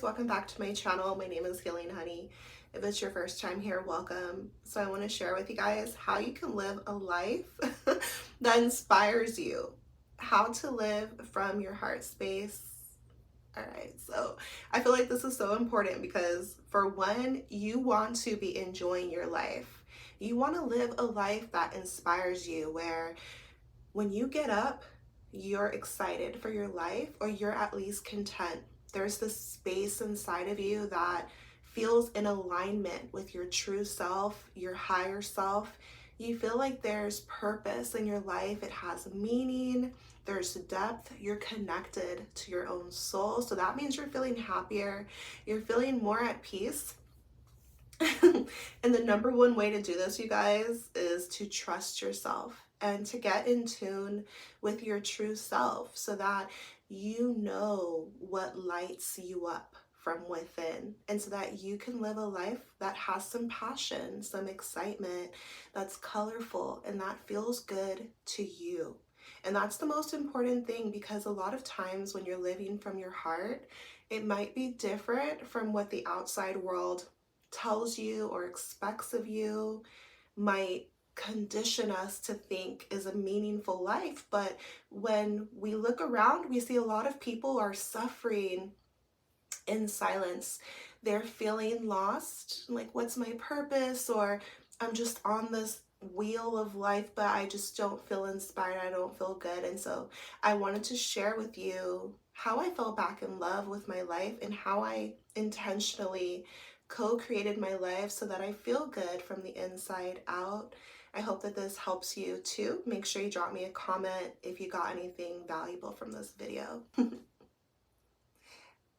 guys, welcome back to my channel. My name is Healing Honey. If it's your first time here, welcome. So I want to share with you guys how you can live a life that inspires you, how to live from your heart space. All right, so I feel like this is so important because for one, you want to be enjoying your life. You want to live a life that inspires you, where when you get up, you're excited for your life, or you're at least content. There's this space inside of you that feels in alignment with your true self, your higher self. You feel like there's purpose in your life, it has meaning, there's depth, you're connected to your own soul. So that means you're feeling happier, you're feeling more at peace. And the number one way to do this, you guys, is to trust yourself and to get in tune with your true self so that you know what lights you up from within, and so that you can live a life that has some passion, some excitement, that's colorful, and that feels good to you. And that's the most important thing, because a lot of times when you're living from your heart, it might be different from what the outside world tells you or expects of you, might condition us to think is a meaningful life. But when we look around, we see a lot of people are suffering in silence. They're feeling lost, like, what's my purpose? Or I'm just on this wheel of life, but I just don't feel inspired, I don't feel good. And so I wanted to share with you how I fell back in love with my life and how I intentionally co-created my life so that I feel good from the inside out. I hope that this helps you too. Make sure you drop me a comment if you got anything valuable from this video.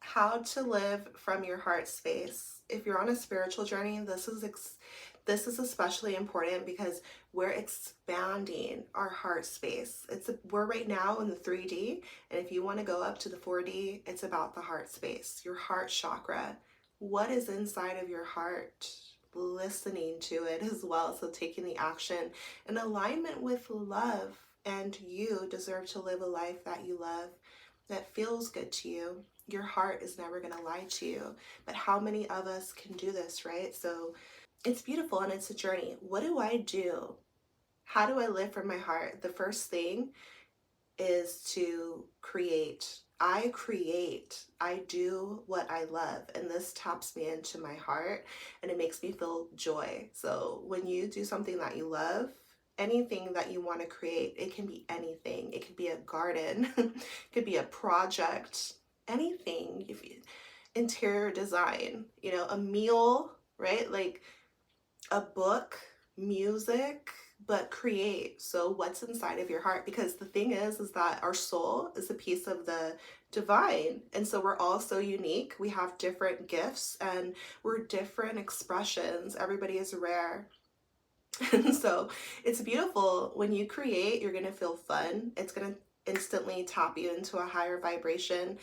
How to live from your heart space. If you're on a spiritual journey, this is especially important because we're expanding our heart space. We're right now in the 3D, and if you want to go up to the 4D, it's about the heart space, your heart chakra. What is inside of your heart? Listening to it as well. So taking the action in alignment with love, and you deserve to live a life that you love, that feels good to you. Your heart is never going to lie to you. But how many of us can do this, right? So it's beautiful and it's a journey. What do I do? How do I live from my heart? The first thing is to create. I do what I love, and this taps me into my heart and it makes me feel joy. So when you do something that you love, anything that you want to create, it can be anything. It could be a garden, it could be a project, anything. If you, interior design, a meal, right? Like a book, music, but create. So what's inside of your heart? Because the thing is that our soul is a piece of the divine, and so we're all so unique. We have different gifts and we're different expressions. Everybody is rare. And so it's beautiful. When you create, you're going to feel fun. It's going to instantly tap you into a higher vibration.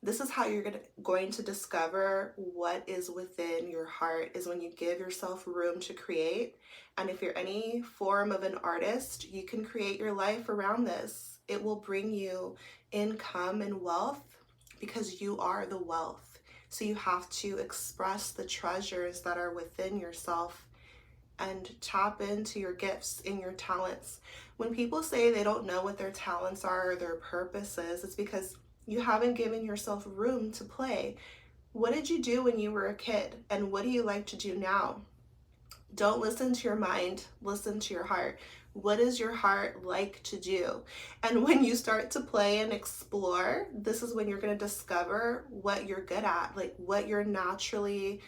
This is how you're going to discover what is within your heart, is when you give yourself room to create. And if you're any form of an artist, you can create your life around this. It will bring you income and wealth because you are the wealth. So you have to express the treasures that are within yourself and tap into your gifts and your talents. When people say they don't know what their talents are or their purpose is, it's because you haven't given yourself room to play. What did you do when you were a kid? And what do you like to do now? Don't listen to your mind, listen to your heart. What does your heart like to do? And when you start to play and explore, this is when you're going to discover what you're good at, like what you're naturally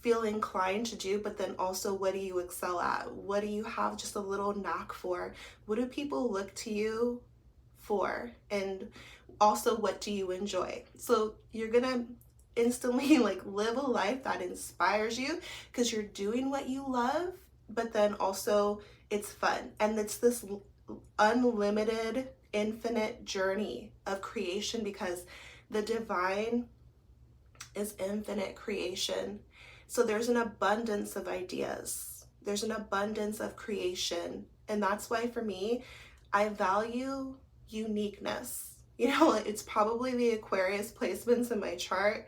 feel inclined to do, but then also what do you excel at? What do you have just a little knack for? What do people look to you for? And also, what do you enjoy? So you're gonna instantly live a life that inspires you because you're doing what you love, but then also it's fun. And it's this unlimited, infinite journey of creation, because the divine is infinite creation. So there's an abundance of ideas. There's an abundance of creation. And that's why for me, I value uniqueness. It's probably the Aquarius placements in my chart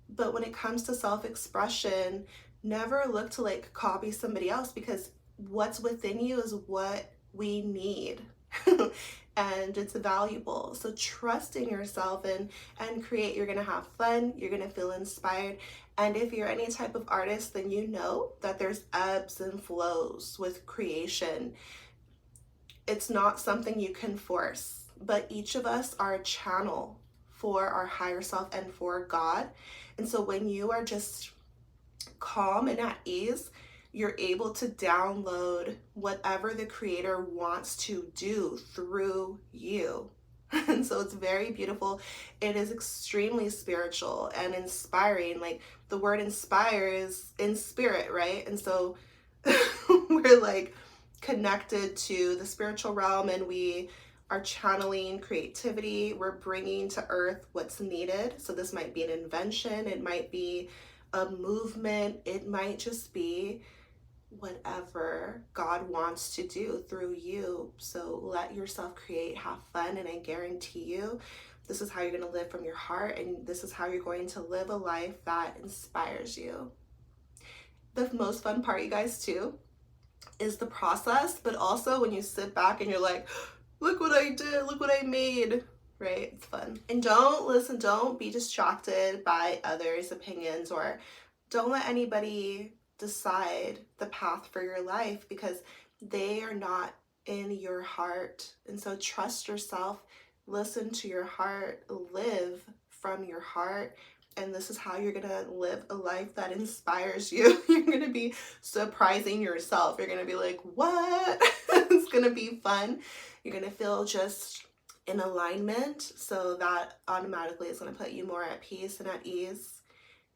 But when it comes to self-expression, never look to like copy somebody else, because what's within you is what we need. And it's valuable. So trust in yourself and create. You're going to have fun, you're going to feel inspired. And if you're any type of artist, then you know that there's ebbs and flows with creation. It's not something you can force, but each of us are a channel for our higher self and for God. And so when you are just calm and at ease, you're able to download whatever the creator wants to do through you. And so it's very beautiful. It is extremely spiritual and inspiring. Like, the word inspire is in spirit, right? And so we're like connected to the spiritual realm, and we are channeling creativity. We're bringing to earth what's needed. So this might be an invention, it might be a movement, it might just be whatever God wants to do through you. So let yourself create, have fun, and I guarantee you this is how you're going to live from your heart, and this is how you're going to live a life that inspires you. The most fun part, you guys, too, is the process, but also when you sit back and you're like, look what I did, look what I made, right? It's fun. And don't be distracted by others' opinions, or don't let anybody decide the path for your life, because they are not in your heart. And so trust yourself, listen to your heart, live from your heart. And this is how you're gonna live a life that inspires you. You're gonna be surprising yourself. You're gonna be like, what? It's gonna be fun. You're gonna feel just in alignment. So that automatically is gonna put you more at peace and at ease.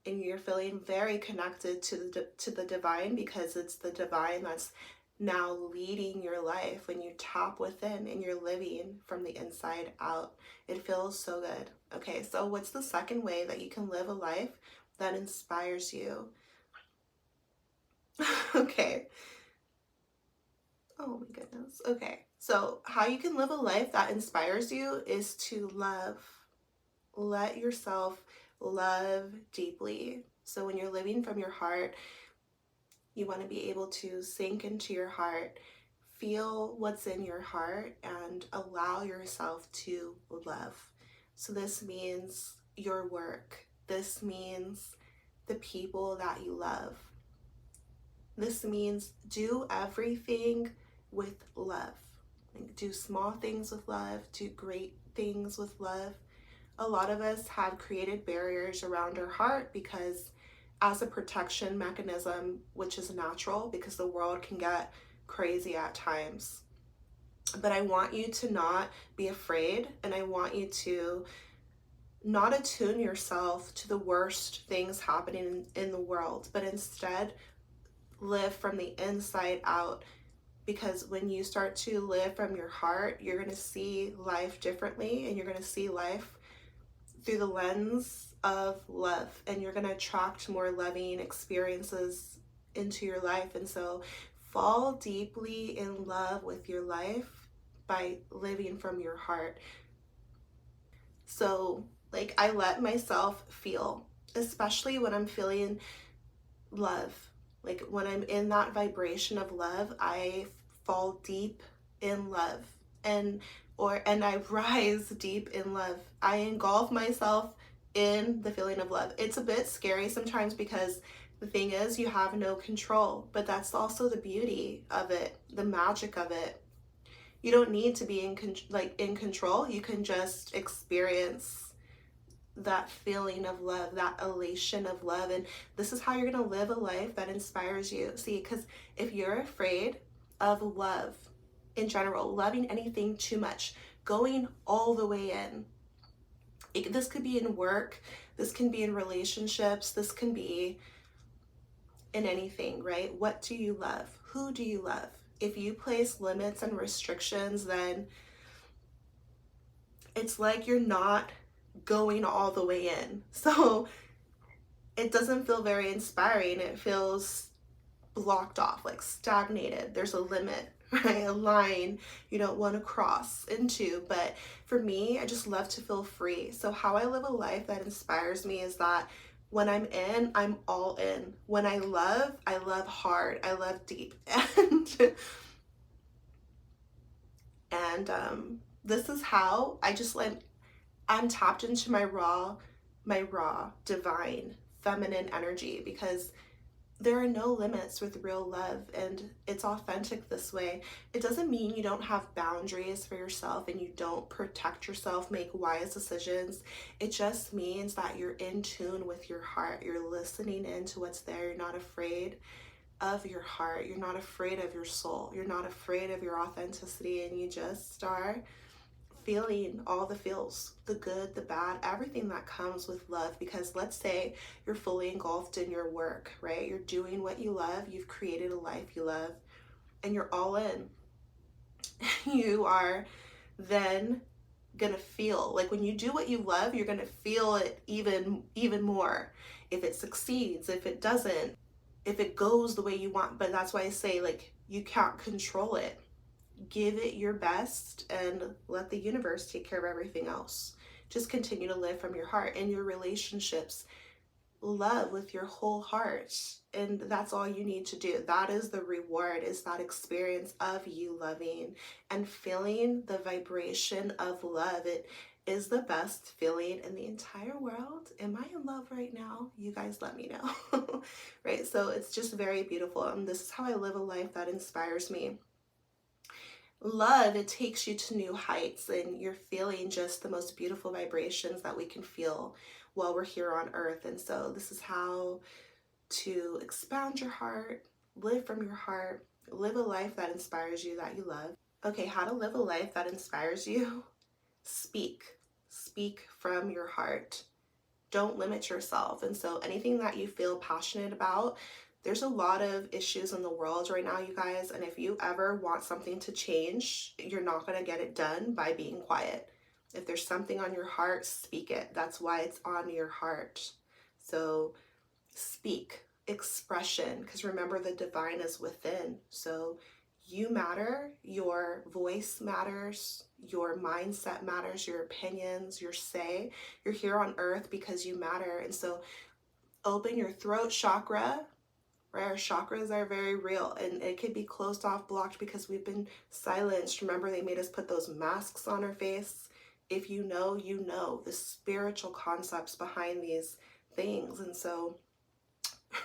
And you're feeling very connected to the divine, because it's the divine that's now leading your life. When you tap within and you're living from the inside out, it feels so good. Okay, so what's the second way that you can live a life that inspires you? Okay. Oh my goodness. Okay, so how you can live a life that inspires you is to love. Let yourself love deeply. So when you're living from your heart, you want to be able to sink into your heart, feel what's in your heart, and allow yourself to love. So this means your work. This means the people that you love. This means do everything with love. Do small things with love, do great things with love. A lot of us have created barriers around our heart because, as a protection mechanism, which is natural because the world can get crazy at times. But I want you to not be afraid, and I want you to not attune yourself to the worst things happening in the world, but instead live from the inside out. Because when you start to live from your heart, you're going to see life differently, and you're going to see life through the lens of love, and you're going to attract more loving experiences into your life. And so fall deeply in love with your life by living from your heart. So like, I let myself feel, especially when I'm feeling love. Like, when I'm in that vibration of love, I fall deep in love, and I rise deep in love. I engulf myself in the feeling of love. It's a bit scary sometimes, because the thing is, you have no control, but that's also the beauty of it, the magic of it. You don't need to be in control. You can just experience that feeling of love, that elation of love. And this is how you're going to live a life that inspires you. See, because if you're afraid of love in general, loving anything too much, going all the way in, this could be in work, this can be in relationships, this can be in anything, right? What do you love? Who do you love? If you place limits and restrictions, then it's like you're not going all the way in. So it doesn't feel very inspiring. It feels blocked off, like stagnated. There's a limit, right? A line you don't want to cross into. But for me, I just love to feel free. So how I live a life that inspires me is that When I'm in, I'm all in. When I love hard. I love deep. And this is how I just like, I'm tapped into my raw, divine, feminine energy, because there are no limits with real love, and it's authentic this way. It doesn't mean you don't have boundaries for yourself and you don't protect yourself, make wise decisions. It just means that you're in tune with your heart. You're listening into what's there. You're not afraid of your heart. You're not afraid of your soul. You're not afraid of your authenticity, and you just start feeling all the feels, the good, the bad, everything that comes with love. Because let's say you're fully engulfed in your work, right? You're doing what you love, you've created a life you love, and you're all in. You are then gonna feel like, when you do what you love, you're gonna feel it even more. If it succeeds, if it doesn't, if it goes the way you want. But that's why I say, like, you can't control it. Give it your best and let the universe take care of everything else. Just continue to live from your heart. In your relationships, love with your whole heart, and that's all you need to do. That is the reward, is that experience of you loving and feeling the vibration of love. It is the best feeling in the entire world. Am I in love right now? You guys let me know. Right? So it's just very beautiful, and this is how I live a life that inspires me. Love, it takes you to new heights, and you're feeling just the most beautiful vibrations that we can feel while we're here on earth. And so this is how to expand your heart, live from your heart, live a life that inspires you, that you love. Okay, how to live a life that inspires you? Speak from your heart. Don't limit yourself. And so anything that you feel passionate about, there's a lot of issues in the world right now, you guys, and if you ever want something to change, you're not going to get it done by being quiet. If there's something on your heart, speak it. That's why it's on your heart. So speak, expression, because remember, the divine is within. So you matter, your voice matters, your mindset matters, your opinions, your say. You're here on earth because you matter. And so open your throat chakra, right? Our chakras are very real, and it could be closed off, blocked, because we've been silenced. Remember, they made us put those masks on our face. If you know, you know the spiritual concepts behind these things. And so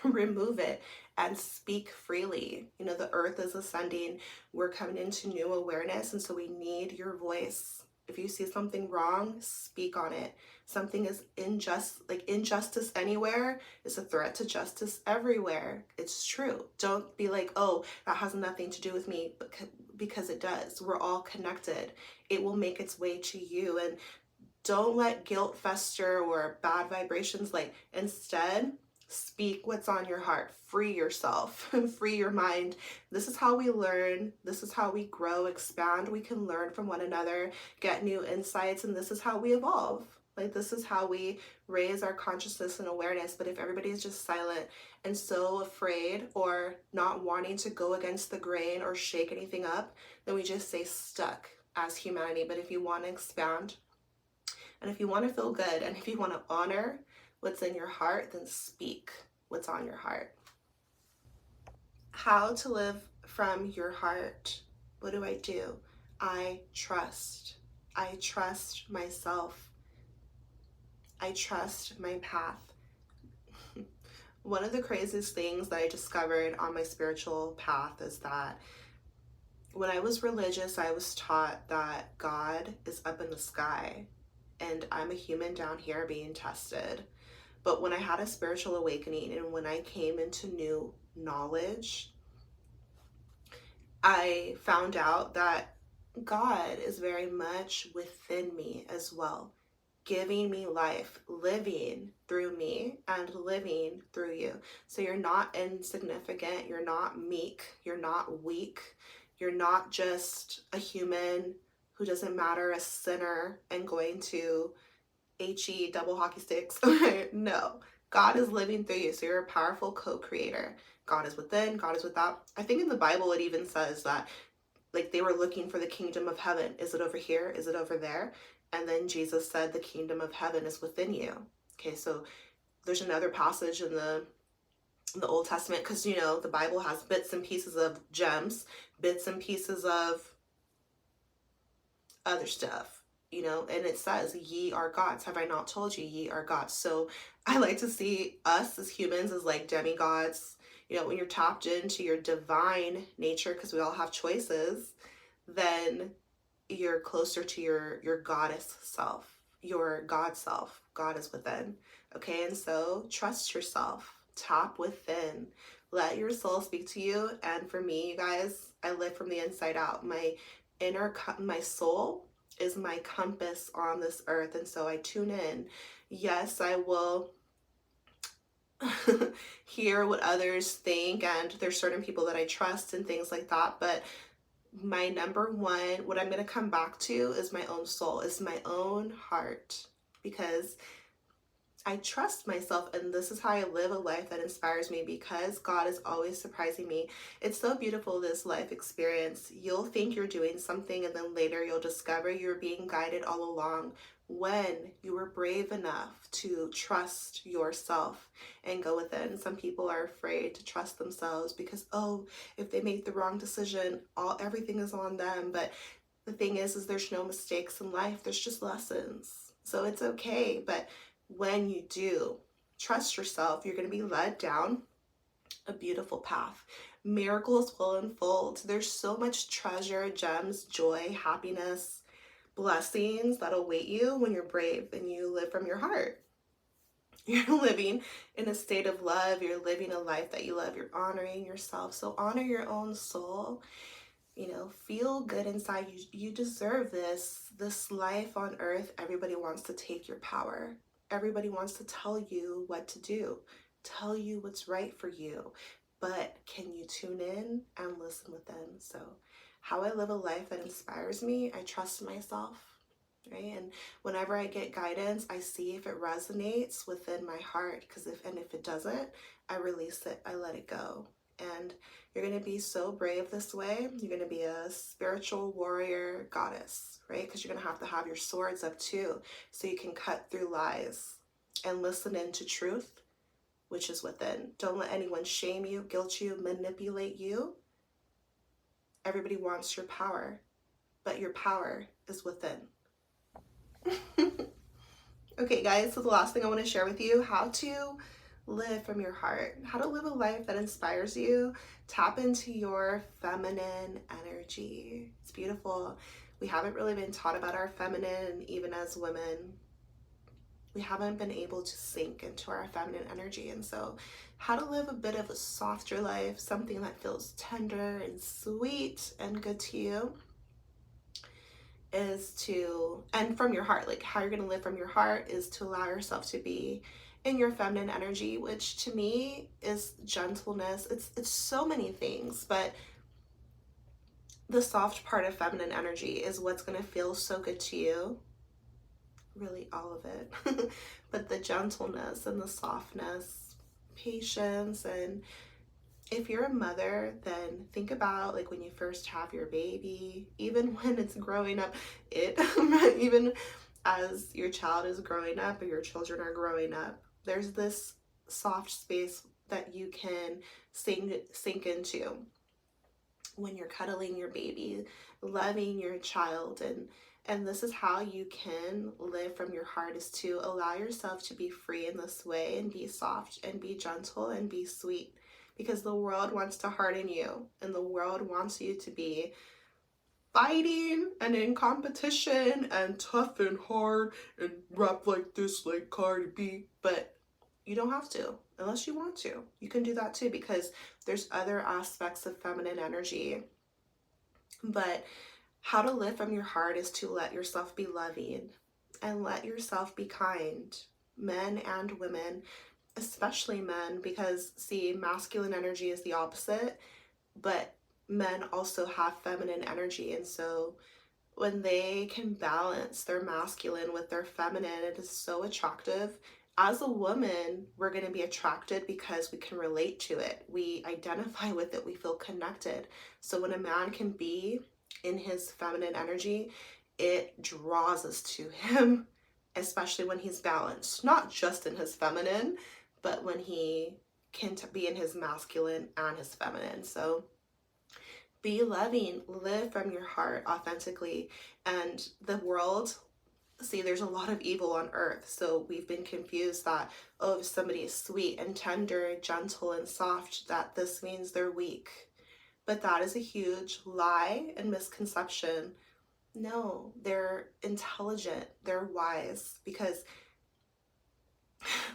remove it and speak freely. You know, the earth is ascending. We're coming into new awareness, and so we need your voice. If you see something wrong, speak on it. Something is injustice anywhere is a threat to justice everywhere. It's true. Don't be like, oh, that has nothing to do with me, because it does. We're all connected. It will make its way to you. And don't let guilt fester or bad vibrations. Instead, speak what's on your heart. Free yourself, free your mind. This is how we learn. This is how we grow, expand. We can learn from one another, get new insights, and this is how we evolve. This is how we raise our consciousness and awareness. But if everybody's just silent and so afraid or not wanting to go against the grain or shake anything up, then we just stay stuck as humanity. But if you want to expand, and if you want to feel good, and if you want to honor what's in your heart, then speak what's on your heart. How to live from your heart? What do? I trust. I trust myself. I trust my path. One of the craziest things that I discovered on my spiritual path is that when I was religious, I was taught that God is up in the sky and I'm a human down here being tested. But when I had a spiritual awakening and when I came into new knowledge, I found out that God is very much within me as well, giving me life, living through me and living through you. So you're not insignificant, you're not meek, you're not weak, you're not just a human who doesn't matter, a sinner and going to HE double hockey sticks. No, God is living through you. So you're a powerful co-creator. God is within, God is without. I think in the Bible it even says that they were looking for the kingdom of heaven. Is it over here? Is it over there? And then Jesus said the kingdom of heaven is within you. Okay, so There's another passage in the Old Testament, because you know the Bible has bits and pieces of gems, bits and pieces of other stuff, you know, and it says, ye are gods. Have I not told you, ye are gods? So I like to see us as humans as like demigods. You know, when you're tapped into your divine nature, because we all have choices, then you're closer to your goddess self, your God self. God is within. Okay, and so trust yourself, tap within, let your soul speak to you. And for me, you guys, I live from the inside out. My soul is my compass on this earth, and so I tune in. Yes, I will hear what others think, and there's certain people that I trust and things like that, but my number one, what I'm going to come back to, is my own soul, is my own heart, because I trust myself, and this is how I live a life that inspires me, because God is always surprising me. It's so beautiful, this life experience. You'll think you're doing something, and then later you'll discover you're being guided all along when you were brave enough to trust yourself and go within. Some people are afraid to trust themselves because, oh, if they make the wrong decision, everything is on them. But the thing is there's no mistakes in life. There's just lessons. So it's okay. But when you do trust yourself, you're going to be led down a beautiful path. Miracles will unfold. There's so much treasure, gems, joy, happiness, blessings that await you when you're brave and you live from your heart. You're living in a state of love. You're living a life that you love. You're honoring yourself. So honor your own soul. You know, feel good inside. You deserve this life on earth. Everybody wants to take your power. Everybody wants to tell you what to do, tell you what's right for you. But can you tune in and listen within? So how I live a life that inspires me, I trust myself, right? And whenever I get guidance, I see if it resonates within my heart, because if it doesn't, I release it, I let it go. And you're going to be so brave this way. You're going to be a spiritual warrior goddess, right? Because you're going to have your swords up too, so you can cut through lies and listen into truth, which is within. Don't let anyone shame you, guilt you, manipulate you. Everybody wants your power, but your power is within. Okay, guys, so the last thing I want to share with you, how to live from your heart, how to live a life that inspires you. Tap into your feminine energy. It's beautiful. We haven't really been taught about our feminine, even as women. We haven't been able to sink into our feminine energy. And so how to live a bit of a softer life, something that feels tender and sweet and good to you, is to, and from your heart, like how you're going to live from your heart is to allow yourself to be in your feminine energy, which to me is gentleness. It's so many things, but the soft part of feminine energy is what's going to feel so good to you. Really all of it. But the gentleness and the softness, patience. And if you're a mother, then think about like when you first have your baby, even when it's growing up, even as your child is growing up or your children are growing up, there's this soft space that you can sink into when you're cuddling your baby, loving your child. And this is how you can live from your heart, is to allow yourself to be free in this way and be soft and be gentle and be sweet, because the world wants to harden you, and the world wants you to be fighting and in competition and tough and hard and rap like this like Cardi B. But you don't have to, unless you want to. You can do that too, because there's other aspects of feminine energy. But how to live from your heart is to let yourself be loving and let yourself be kind, men and women, especially men, because see, masculine energy is the opposite, but men also have feminine energy. And so when they can balance their masculine with their feminine, it is so attractive. As a woman, we're going to be attracted because we can relate to it. We identify with it. We feel connected. So when a man can be in his feminine energy, it draws us to him especially when he's balanced, not just in his feminine, but when he can be in his masculine and his feminine. So be loving, live from your heart authentically. And the world, see, there's a lot of evil on earth. So we've been confused that, oh, if somebody is sweet and tender, gentle and soft, that this means they're weak. But that is a huge lie and misconception. No, they're intelligent, they're wise, because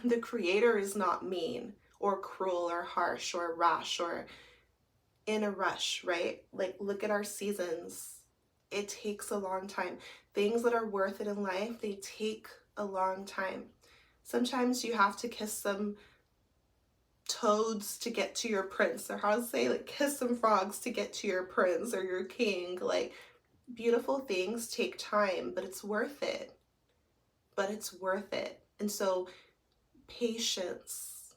the creator is not mean or cruel or harsh or rash or in a rush, right? Like, look at our seasons. It takes a long time. Things that are worth it in life, they take a long time. Sometimes you have to kiss some toads to get to your prince, or how to say, like, kiss some frogs to get to your prince or your king. Like, beautiful things take time, but it's worth it. But it's worth it. And so, patience,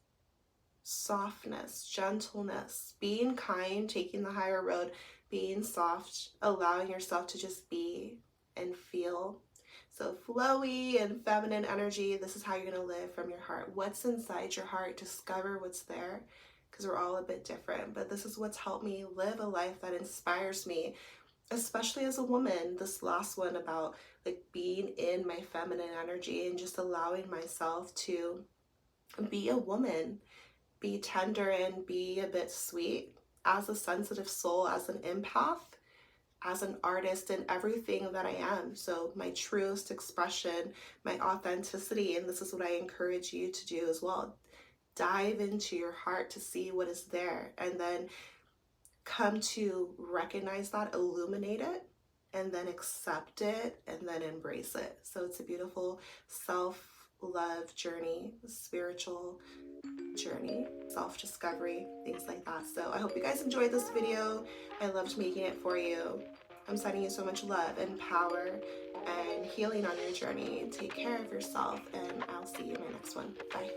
softness, gentleness, being kind, taking the higher road, being soft, allowing yourself to just be and feel. So flowy and feminine energy, this is how you're going to live from your heart. What's inside your heart, discover what's there, because we're all a bit different. But this is what's helped me live a life that inspires me, especially as a woman. This last one about like being in my feminine energy and just allowing myself to be a woman, be tender and be a bit sweet as a sensitive soul, as an empath, as an artist, and everything that I am. So my truest expression, my authenticity, and this is what I encourage you to do as well. Dive into your heart to see what is there, and then come to recognize that, illuminate it, and then accept it, and then embrace it. So it's a beautiful self-love journey, spiritual journey, self-discovery, things like that. So I hope you guys enjoyed this video. I loved making it for you. I'm sending you so much love and power and healing on your journey. Take care of yourself, and I'll see you in my next one. Bye.